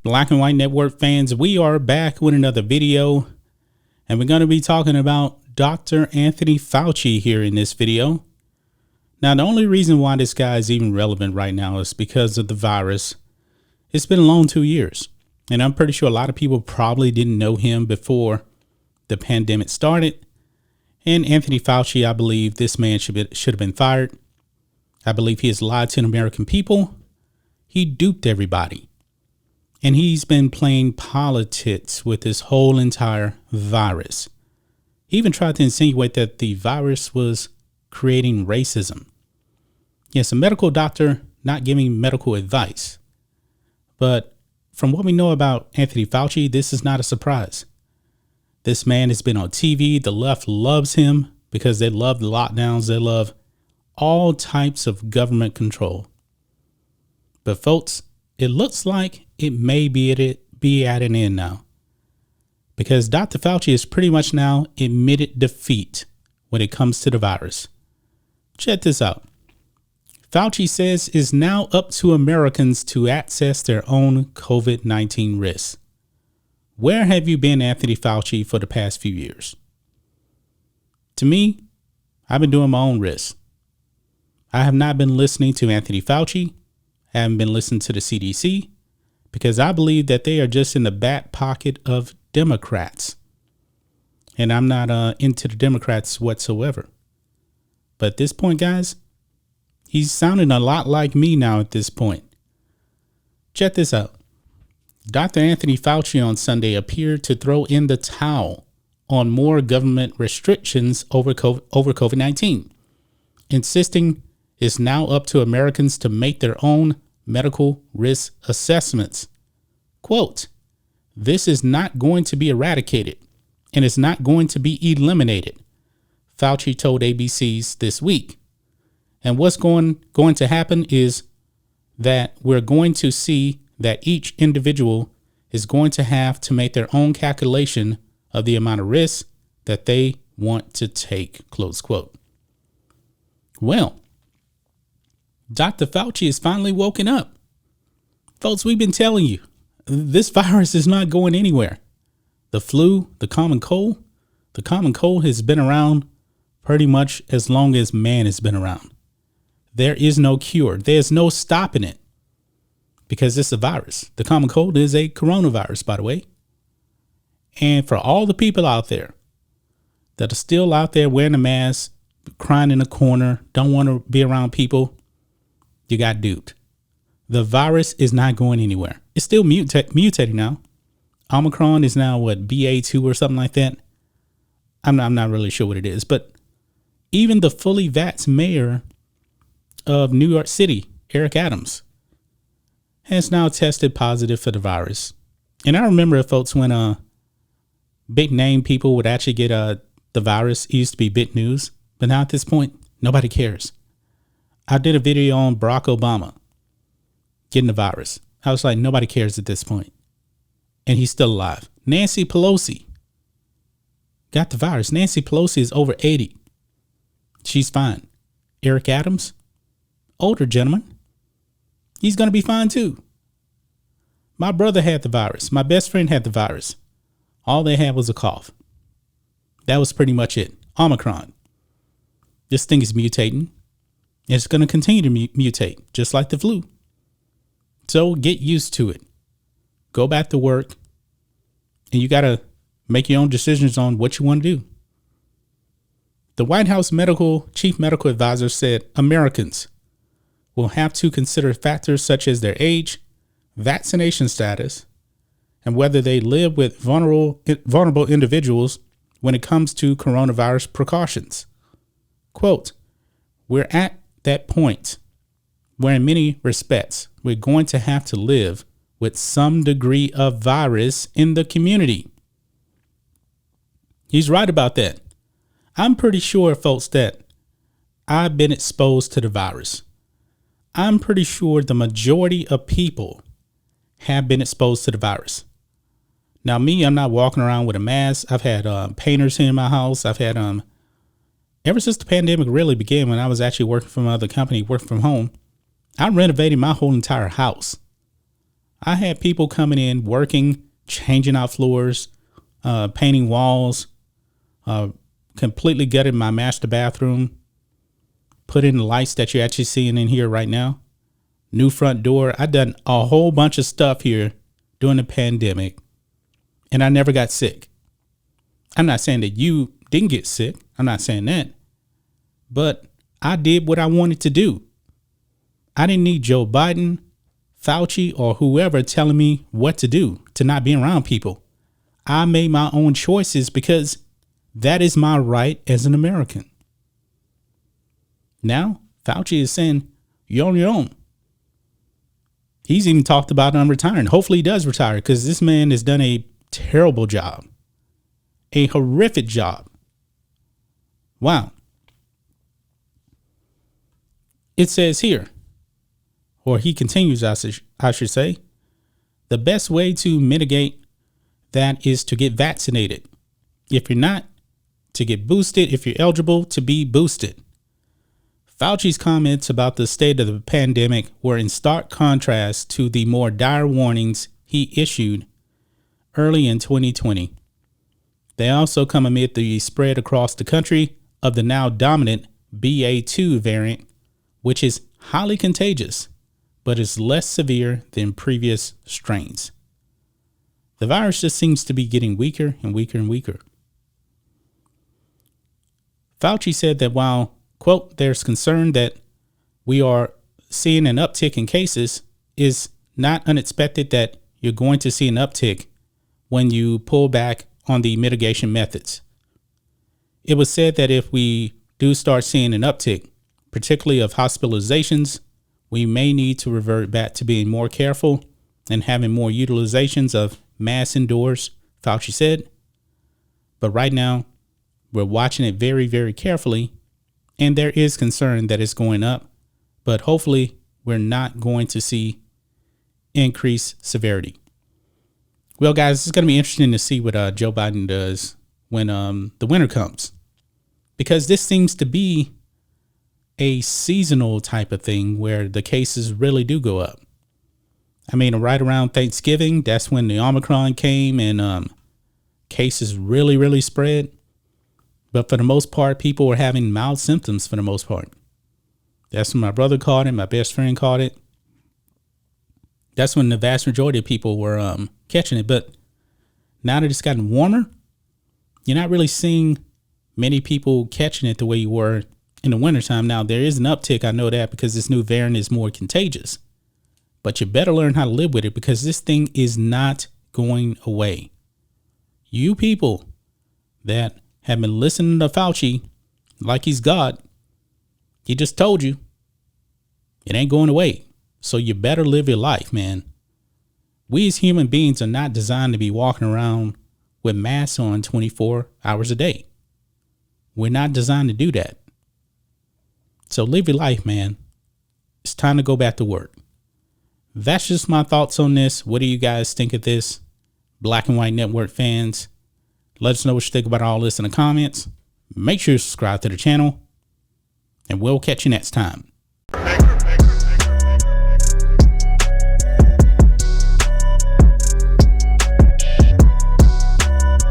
Black and White Network fans, we are back with another video, and we're going to be talking about Dr. Anthony Fauci here in this video. Now, the only reason why this guy is even relevant right now is because of the virus. It's been a long 2 years, and I'm pretty sure a lot of people probably didn't know him before the pandemic started. And Anthony Fauci, I believe this man should have been fired. I believe he has lied to the American people. He duped everybody. And he's been playing politics with this whole entire virus. He even tried to insinuate that the virus was creating racism. Yes, a medical doctor not giving medical advice. But from what we know about Anthony Fauci, this is not a surprise. This man has been on TV. The left loves him because they love the lockdowns. They love all types of government control. But folks, it looks like it may be at an end now, because Dr. Fauci has pretty much now admitted defeat when it comes to the virus. Check this out. Fauci says it's now up to Americans to access their own COVID-19 risks. Where have you been, Anthony Fauci, for the past few years? To me, I've been doing my own risks. I have not been listening to Anthony Fauci. I haven't been listening to the CDC because I believe that they are just in the back pocket of Democrats. And I'm not into the Democrats whatsoever. But at this point, guys, he's sounding a lot like me now at this point. Check this out. Dr. Anthony Fauci on Sunday appeared to throw in the towel on more government restrictions over COVID-19, insisting it's now up to Americans to make their own medical risk assessments. Quote, "This is not going to be eradicated and it's not going to be eliminated," Fauci told ABC's This Week. And what's going to happen is that we're going to see that each individual is going to have to make their own calculation of the amount of risk that they want to take, close quote. Well, Dr. Fauci has finally woken up. Folks, we've been telling you, this virus is not going anywhere. The flu, the common cold has been around pretty much as long as man has been around. There is no cure. There's no stopping it because it's a virus. The common cold is a coronavirus, by the way. And for all the people out there that are still out there wearing a mask, crying in a corner, don't want to be around people, you got duped. The virus is not going anywhere. It's still mutating now. Omicron is now BA2 or something like that. I'm not really sure what it is, but even the fully vaxxed mayor of New York City, Eric Adams, has now tested positive for the virus. And I remember, folks, when big name people would actually get the virus. It used to be big news, but now at this point, nobody cares. I did a video on Barack Obama getting the virus. I was like, nobody cares at this point. And he's still alive. Nancy Pelosi got the virus. Nancy Pelosi is over 80. She's fine. Eric Adams, older gentleman, he's going to be fine too. My brother had the virus. My best friend had the virus. All they had was a cough. That was pretty much it. Omicron. This thing is mutating. It's going to continue to mutate, just like the flu. So get used to it. Go back to work. And you got to make your own decisions on what you want to do. The White House chief medical advisor said Americans will have to consider factors such as their age, vaccination status, and whether they live with vulnerable individuals when it comes to coronavirus precautions. Quote, "We're at that point where in many respects, we're going to have to live with some degree of virus in the community." He's right about that. I'm pretty sure, folks, that I've been exposed to the virus. I'm pretty sure the majority of people have been exposed to the virus. Now, me, I'm not walking around with a mask. I've had painters here in my house. I've had, ever since the pandemic really began, when I was actually working for my other company, working from home, I renovated my whole entire house. I had people coming in, working, changing out floors, painting walls, completely gutted my master bathroom, put in the lights that you're actually seeing in here right now. New front door. I done a whole bunch of stuff here during the pandemic, and I never got sick. I'm not saying that you didn't get sick. I'm not saying that. But I did what I wanted to do. I didn't need Joe Biden, Fauci, or whoever telling me what to do to not be around people. I made my own choices because that is my right as an American. Now, Fauci is saying, you're on your own. He's even talked about retiring. Hopefully he does retire, because this man has done a terrible job. A horrific job. Wow. It says here, or he continues, I should say, the best way to mitigate that is to get vaccinated. If you're not, to get boosted. If you're eligible, to be boosted. Fauci's comments about the state of the pandemic were in stark contrast to the more dire warnings he issued early in 2020. They also come amid the spread across the country of the now dominant BA2 variant, which is highly contagious, but is less severe than previous strains. The virus just seems to be getting weaker and weaker and weaker. Fauci said that while, quote, there's concern that we are seeing an uptick in cases, is not unexpected that you're going to see an uptick when you pull back on the mitigation methods. It was said that if we do start seeing an uptick, particularly of hospitalizations, we may need to revert back to being more careful and having more utilizations of masks indoors, Fauci said. But right now, we're watching it very, very carefully, and there is concern that it's going up, but hopefully we're not going to see increased severity. Well, guys, it's going to be interesting to see what Joe Biden does when the winter comes, because this seems to be a seasonal type of thing where the cases really do go up. I mean, right around Thanksgiving, that's when the Omicron came and cases really, really spread. But for the most part, people were having mild symptoms for the most part. That's when my brother caught it. My best friend caught it. That's when the vast majority of people were catching it. But now that it's gotten warmer, you're not really seeing many people catching it the way you were in the wintertime. Now, there is an uptick. I know that because this new variant is more contagious. But you better learn how to live with it, because this thing is not going away. You people that have been listening to Fauci like he's God, he just told you it ain't going away. So you better live your life, man. We as human beings are not designed to be walking around with masks on 24 hours a day. We're not designed to do that. So live your life, man. It's time to go back to work. That's just my thoughts on this. What do you guys think of this? Black and White Network fans, let us know what you think about all this in the comments. Make sure you subscribe to the channel, and we'll catch you next time.